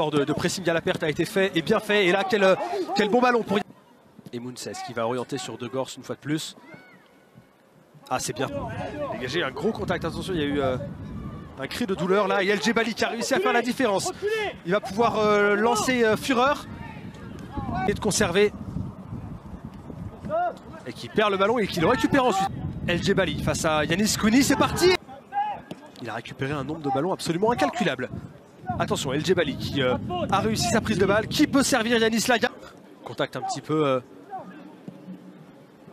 De pressing à la perte a été fait et bien fait. Et là, quel bon ballon pour... Et Mounses qui va orienter sur De Gors une fois de plus. Ah, c'est bien dégagé, un gros contact. Attention, il y a eu un cri de douleur là. Et El Djebali qui a réussi à faire la différence. Il va pouvoir lancer Fureur et de conserver. Et qui perd le ballon et qui le récupère ensuite. El Djebali face à Yanis Kouni, c'est parti. Il a récupéré un nombre de ballons absolument incalculable. Attention, El Djebali qui a réussi sa prise de balle. Qui peut servir Yanis Laga? Contact un petit peu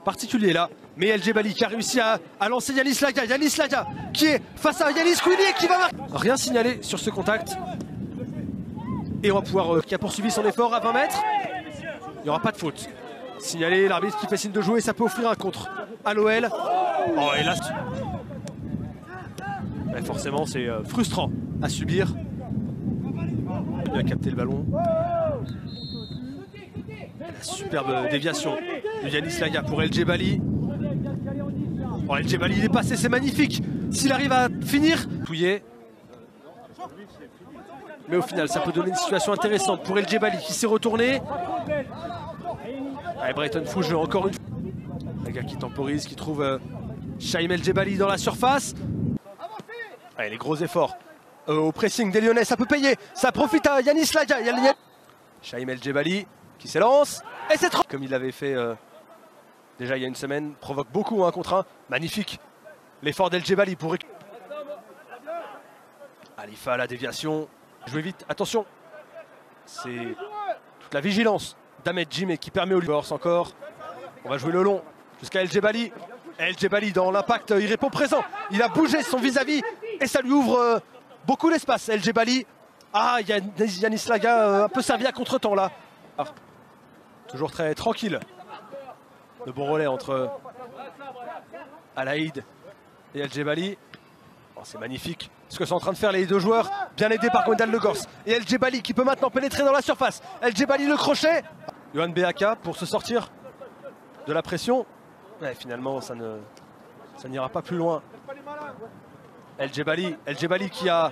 particulier là. Mais El Djebali qui a réussi à lancer Yanis Laga. Yanis Laga qui est face à Yanis Kouni et qui va marquer. Rien signalé sur ce contact. Et on va pouvoir... qui a poursuivi son effort à 20 mètres. Il n'y aura pas de faute. Signalé, l'arbitre qui fait signe de jouer. Ça peut offrir un contre à l'OL. Oh, et là... Mais forcément, c'est frustrant à subir. Il a capté le ballon. La superbe déviation de Yanis Laga pour El Djebali. Oh, El Djebali, il est passé, c'est magnifique. S'il arrive à finir, touillé. Mais au final, ça peut donner une situation intéressante pour El Djebali qui s'est retourné. Allez, Brighton Fouge encore une fois. Laga qui temporise, qui trouve Chaim El Djebali dans la surface. Allez, les gros efforts au pressing des Lyonnais, ça peut payer. Ça profite à Yanis Laga. Chaim El Djebali qui s'élance. Et c'est trop. Comme il l'avait fait déjà il y a une semaine, provoque beaucoup un contre un. Magnifique. L'effort d'El Djebali pour... Alifa à la déviation. Jouez vite, attention. C'est toute la vigilance d'Ahmed Jimé qui permet au Lyonnais encore. On va jouer le long jusqu'à El Djebali. El Djebali dans l'impact, il répond présent. Il a bougé son vis-à-vis et ça lui ouvre beaucoup d'espace. El Djebali. Ah, Yanis Laga un peu servi à contre-temps là. Ah, toujours très tranquille. De bon relais entre Alaïd et El Djebali. Oh, c'est magnifique ce que sont en train de faire les deux joueurs. Bien aidé par Gwendal De Gors. Et El Djebali qui peut maintenant pénétrer dans la surface. El Djebali le crochet. Yohan Beaka pour se sortir de la pression. Ouais, finalement, ça n'ira pas plus loin. El Djebali qui a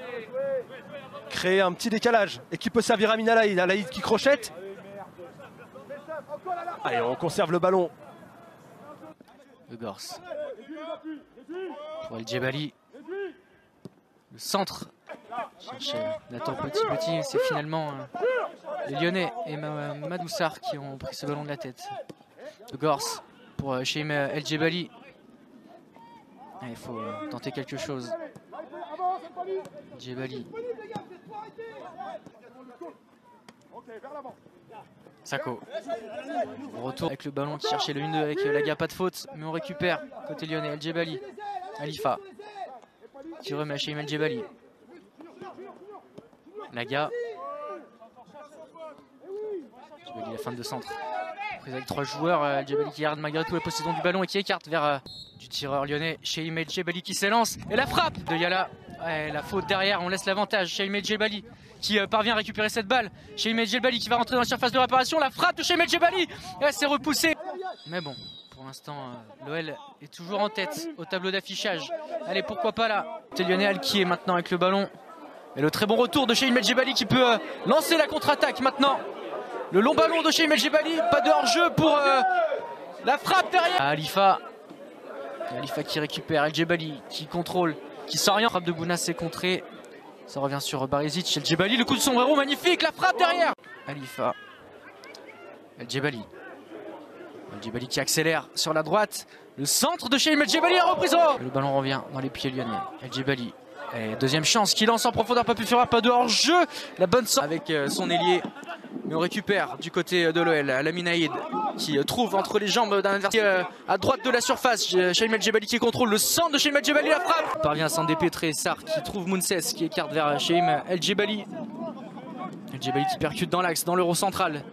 créé un petit décalage et qui peut servir à Alaïd. Alaïd qui crochette. Allez, on conserve le ballon. De Gors. Pour El Djebali. Le centre. Cherche Nathan Petit. C'est finalement les Lyonnais et Madoussar qui ont pris ce ballon de la tête. De Gors. Pour Chaim El Djebali. Il faut tenter quelque chose. Djebali. Sako. On retourne avec le ballon qui cherchait le 1-2 avec Laga, pas de faute. Mais on récupère côté lyonnais. El Djebali. Alifa. Qui remet à Chaim El Djebali. Laga. Djebali la fin de centre. Prise avec 3 joueurs, El Djebali qui garde malgré tout la possession du ballon et qui écarte vers du tireur lyonnais. Chaim El Djebali qui s'élance et la frappe de Yala. Ouais, la faute derrière, on laisse l'avantage. Chaim El Djebali qui parvient à récupérer cette balle. Chaim El Djebali qui va rentrer dans la surface de réparation. La frappe de Chaim El Djebali, elle s'est repoussée. Mais bon, pour l'instant, l'OL est toujours en tête au tableau d'affichage. Allez, pourquoi pas là. C'est Lyonnais qui est maintenant avec le ballon. Et le très bon retour de Chaim El Djebali qui peut lancer la contre-attaque maintenant. Le long ballon de Chaim El Djebali, pas de hors-jeu pour la frappe derrière. Alifa qui récupère, El Djebali qui contrôle, qui s'oriente. Frappe de Bounas c'est contré. Ça revient sur Barisic. El Djebali, le coup de sombrero magnifique, la frappe derrière. Alifa. El Djebali qui accélère sur la droite. Le centre de Chaim El Djebali a reprise. Le ballon revient dans les pieds lyonnais. El Djebali. Et deuxième chance qui lance en profondeur, pas pu faire pas de hors-jeu. La bonne sorte avec son ailier. Mais on récupère du côté de l'OL Lamine Aïd qui trouve entre les jambes d'un adversaire à droite de la surface. Chaim El Djebali qui contrôle le centre de Chaim El Djebali, la frappe. Parvient à s'en dépêtrer. Sarr qui trouve Mounses qui écarte vers Chaim El Djebali. El Djebali qui percute dans l'axe, dans l'euro central.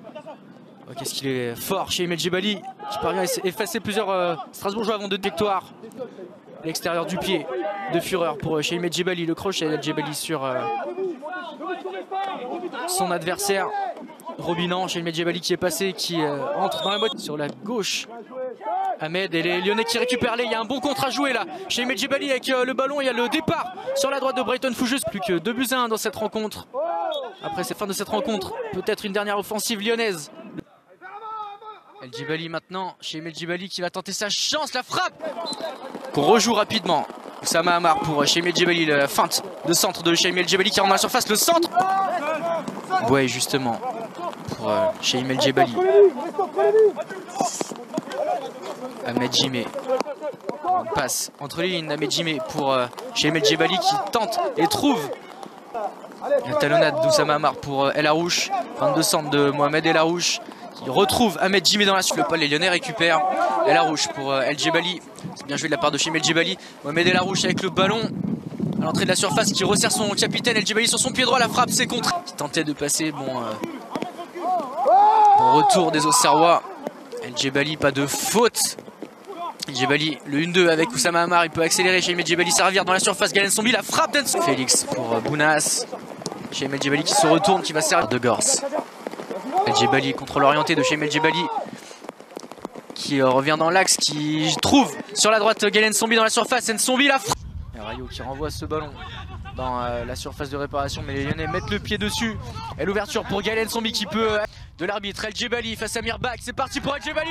Oh, qu'est-ce qu'il est fort, Chaim El Djebali qui parvient à effacer plusieurs Strasbourgeois avant de victoire. À l'extérieur du pied de Fureur pour Chaim El Djebali. Le crochet El Djebali sur son adversaire. Robinan, Chaim El Djebali qui est passé, qui entre dans la boîte sur la gauche. Ahmed et les Lyonnais qui récupèrent les. Il y a un bon contre à jouer là. Chaim El Djebali avec le ballon. Il y a le départ sur la droite de Brighton Fouge. Plus que 2-1 dans cette rencontre. Après cette fin de cette rencontre, peut-être une dernière offensive lyonnaise. El Djebali maintenant, Chaim El Djebali qui va tenter sa chance, la frappe qu'on rejoue rapidement. Oussama Ammar pour Chaim El Djebali, la feinte de centre de Chaim El Djebali qui rentre dans la surface, le centre. Ouais, justement, pour Chaim El Djebali. Ahmed Djimé. Passe entre les lignes, Ahmed Djimé pour Chaim El Djebali qui tente et trouve. La talonnade d'Oussama Ammar pour El Arouche, fin de centre de Mohamed El Arouche. Il retrouve Ahmed Djimé dans la suite. Le pas, les Lyonnais récupèrent El Arouche pour El Djebali. C'est bien joué de la part de Chaim El Djebali. Mohamed El Arouche avec le ballon à l'entrée de la surface qui resserre son capitaine. El Djebali sur son pied droit, la frappe, c'est contre. Qui tentait de passer, bon retour des Auxerrois. El Djebali, pas de faute. El Djebali, le 1-2 avec Oussama Ammar, il peut accélérer. Chaim El Djebali servir dans la surface. Galen Sombi, la frappe d'Ensombi. Félix pour Bounas. Chaim El Djebali qui se retourne, qui va servir de Gorce. El Djebali, contrôle orienté de Chaim El Djebali qui revient dans l'axe, qui trouve sur la droite Galen Sombi dans la surface. Nsombi, la frappe. Rayo qui renvoie ce ballon dans la surface de réparation, mais les Lyonnais mettent le pied dessus. Et l'ouverture pour Galen Sombi qui peut de l'arbitre. El Djebali face à Mirbach, c'est parti pour El Djebali.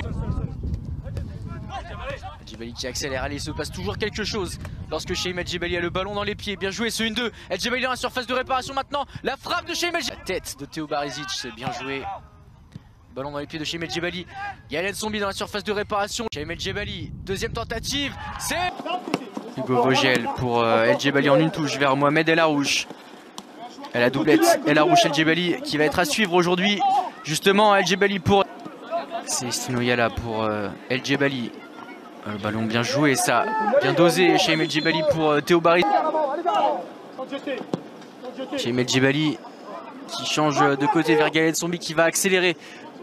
El Djebali qui accélère, allez, il se passe toujours quelque chose lorsque Chaim El Djebali a le ballon dans les pieds. Bien joué ce 1-2. El Djebali dans la surface de réparation maintenant. La frappe de Chaim El Djebali. La tête de Théo Barizic, c'est bien joué. Ballon dans les pieds de Chaim El Djebali. Galen Sombi dans la surface de réparation. Chaim El Djebali, deuxième tentative. C'est Hugo Vogel pour El Djebali en une touche vers Mohamed El Arouche. Et la doublette El Arouche El Djebali qui va être à suivre aujourd'hui. Justement, El Djebali pour. C'est Stino Yala pour El Djebali. Le ballon bien joué, ça, bien dosé. Chaim El Djebali pour Théo Barry. Chaim El Djebali qui change de côté vers Galen Sombi qui va accélérer.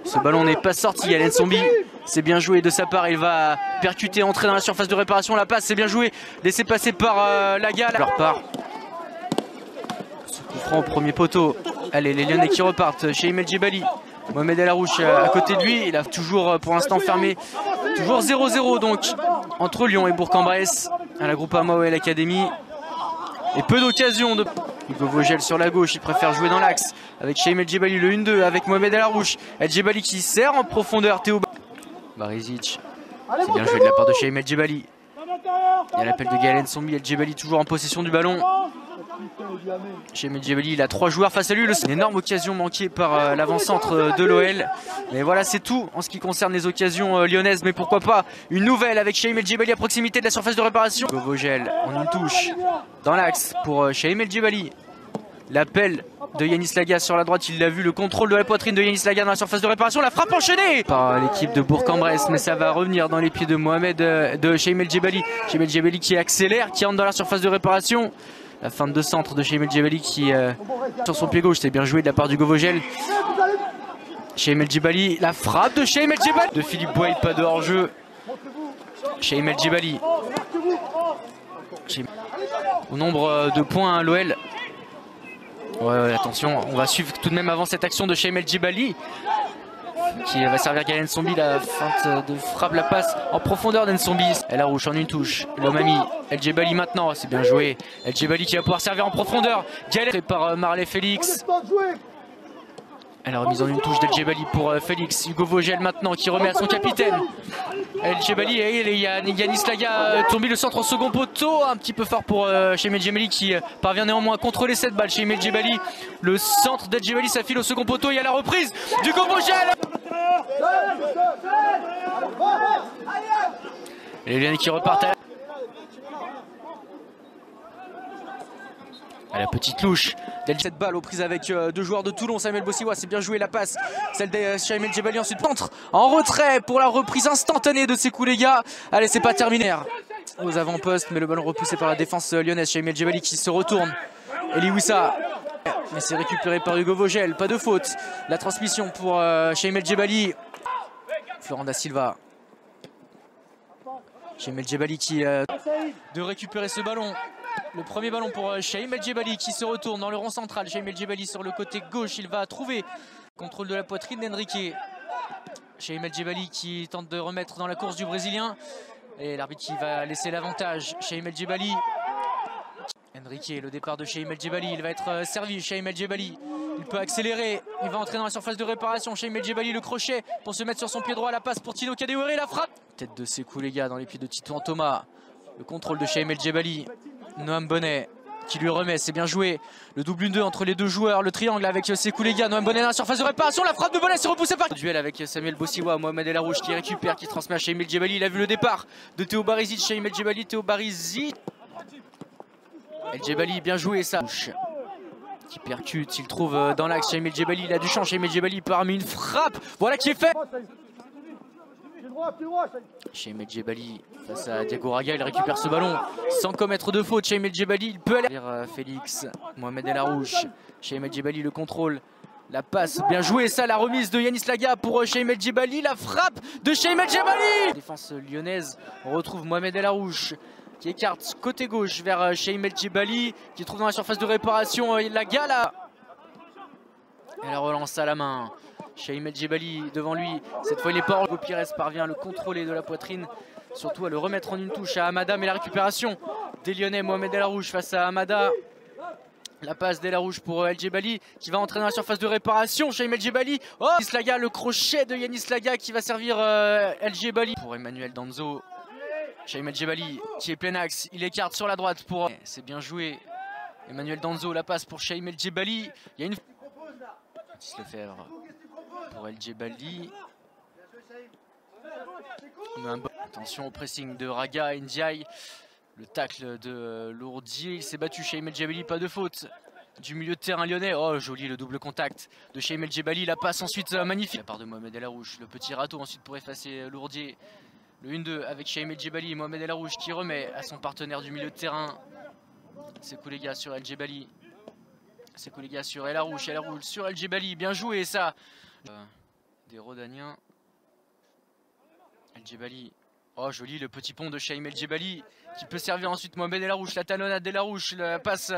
Ce ballon n'est pas sorti. Galen Sombi, c'est bien joué de sa part. Il va percuter, entrer dans la surface de réparation. La passe, c'est bien joué. Laissé passer par Laga. Leur part. Ce coup franc au premier poteau. Allez, les Lyonnais qui repartent. Chaim El Djebali. Mohamed El Arouche à côté de lui, il a toujours pour l'instant fermé, toujours 0-0 donc entre Lyon et Bourg-en-Bresse à la Groupama OL Academy. Et peu d'occasions de Hugo Vogel sur la gauche, il préfère jouer dans l'axe avec Chaim El Djebali, le 1-2 avec Mohamed El Arouche. El Djebali qui sert en profondeur, Théo Barizic. C'est bien joué de la part de Chaim El Djebali. Il y a l'appel de Galen Sombi, El Djebali toujours en possession du ballon. Chaim El Djebali, il a 3 joueurs face à lui. Une énorme occasion manquée par l'avant-centre de l'OL. Mais voilà, c'est tout en ce qui concerne les occasions lyonnaises. Mais pourquoi pas une nouvelle avec Chaim El Djebali à proximité de la surface de réparation. Hugo Vogel en une touche dans l'axe pour Chaim El Djebali. L'appel de Yanis Laga sur la droite, il l'a vu, le contrôle de la poitrine de Yanis Laga dans la surface de réparation. La frappe enchaînée par l'équipe de Bourg-en-Bresse, mais ça va revenir dans les pieds de Mohamed de Chaim El Djebali. Chaim El Djebali qui accélère, qui entre dans la surface de réparation. La feinte de centre de Chaim El Djebali qui sur son pied gauche, c'est bien joué de la part d'Hugo Vogel. Chaim El Djebali, la frappe de Chaim El Djebali de Philippe Boyle, pas de hors-jeu. Chaim El Djebali. Au nombre de points, l'OL. Ouais, attention, on va suivre tout de même avant cette action de Chaim El Djebali qui va servir Galen Sombi, la feinte de frappe, la passe en profondeur d'Ensombi. El Arouche en une touche, l'homme ami. El Djebali maintenant, c'est bien joué. El Djebali qui va pouvoir servir en profondeur. Galen par Marley Félix. Elle a remise en une touche d'El Djebali pour Félix. Hugo Vogel maintenant qui remet à son capitaine. El Djebali et il y a Yanis Laga tombé le centre au second poteau. Un petit peu fort pour Chaim El Djebali qui parvient néanmoins à contrôler cette balle. Chaim El Djebali, le centre d'El Djebali, ça file au second poteau. Il y a la reprise d'Hugo Vogel. Et les Lyonnais qui repartent à la petite louche. Cette balle aux prises avec 2 joueurs de Toulon. Samuel Bossiwa, c'est bien joué la passe. Celle de Chaim El Djebali ensuite entre en retrait pour la reprise instantanée de Sekou les gars. Allez, c'est pas terminé. Aux avant-postes, mais le ballon repoussé par la défense lyonnaise. Chaim El Djebali qui se retourne. Eli Wissa. Mais c'est récupéré par Hugo Vogel. Pas de faute. La transmission pour Chaim El Djebali. Florent Da Silva. Chaim El Djebali qui de récupérer ce ballon. Le premier ballon pour Chaim El Djebali qui se retourne dans le rond central. Chaim El Djebali sur le côté gauche, il va trouver contrôle de la poitrine d'Henrique. Chaim El Djebali qui tente de remettre dans la course du Brésilien. Et l'arbitre qui va laisser l'avantage. Chaim El Djebali. Henrique, le départ de Chaim El Djebali, il va être servi. Chaim El Djebali Il peut accélérer, il va entrer dans la surface de réparation. Shaim El Djebali, le crochet pour se mettre sur son pied droit. La passe pour Tino Kadewere, la frappe. Tête de Sekou les gars dans les pieds de Tito Thomas. Le contrôle de Shaim El Djebali. Noam Bonnet qui lui remet, c'est bien joué. Le double 1-2 entre les deux joueurs, le triangle avec Sekou les gars. Noam Bonnet dans la surface de réparation, la frappe de Bonnet s'est repoussée par... Duel avec Samuel Bossiwa, Mohamed El Arouche qui récupère, qui transmet à Shaim El Djebali. Il a vu le départ de Théo Barizic, Shaim El Djebali, Théo Barizic. El Djebali, bien joué ça. Qui percute, il trouve dans l'axe Shaim El Djebali, il a du champ, Shaim El Djebali parmi une frappe, voilà qui est fait. Shaim El Djebali face à Diago Raga, il récupère ce ballon sans commettre de faute. Shaim El Djebali, il peut aller vers Félix, Mohamed El Arouche, Shaim El Djebali le contrôle, la passe, bien joué ça, la remise de Yanis Laga pour Shaim El Djebali, la frappe de Shaim El Djebali. Défense lyonnaise, on retrouve Mohamed El Arouche qui écarte côté gauche vers Shaim El Djebali qui trouve dans la surface de réparation Laga là. Et la relance à la main. Shaim El Djebali devant lui, cette fois il est pas hors. Pires parvient à le contrôler de la poitrine, surtout à le remettre en une touche à Hamada, mais la récupération des Lyonnais, Mohamed El Arouche face à Hamada. La passe d'El Arouche pour El Djebali qui va entrer dans la surface de réparation. Shaim El Djebali, oh Yanis Laga, le crochet de Yanis Laga qui va servir El Djebali. Pour Emmanuel Danzo, Shaim El Djebali qui est plein axe, il écarte sur la droite pour... C'est bien joué. Emmanuel Danzo, la passe pour Shaim El Djebali. Il y a une... Baptiste Lefebvre pour El Djebali. Attention au pressing de Raga, Ndiaye. Le tacle de Lourdier, il s'est battu. Shaim El Djebali, pas de faute. Du milieu de terrain lyonnais. Oh joli le double contact de Shaim El Djebali. La passe ensuite magnifique. La part de Mohamed El Arouche. Le petit râteau ensuite pour effacer Lourdier. Le 1-2 avec Shaim El Djebali. Mohamed El Arouche qui remet à son partenaire du milieu de terrain. Sekou les gars sur El Djebali. Sekou les gars sur El Arouche. El Arouche sur El Djebali. Bien joué ça. Des Rodaniens. El Djebali. Oh joli le petit pont de Shaim El Djebali qui peut servir ensuite Mohamed El Arouche. La talonnade d'El Arouche. La passe.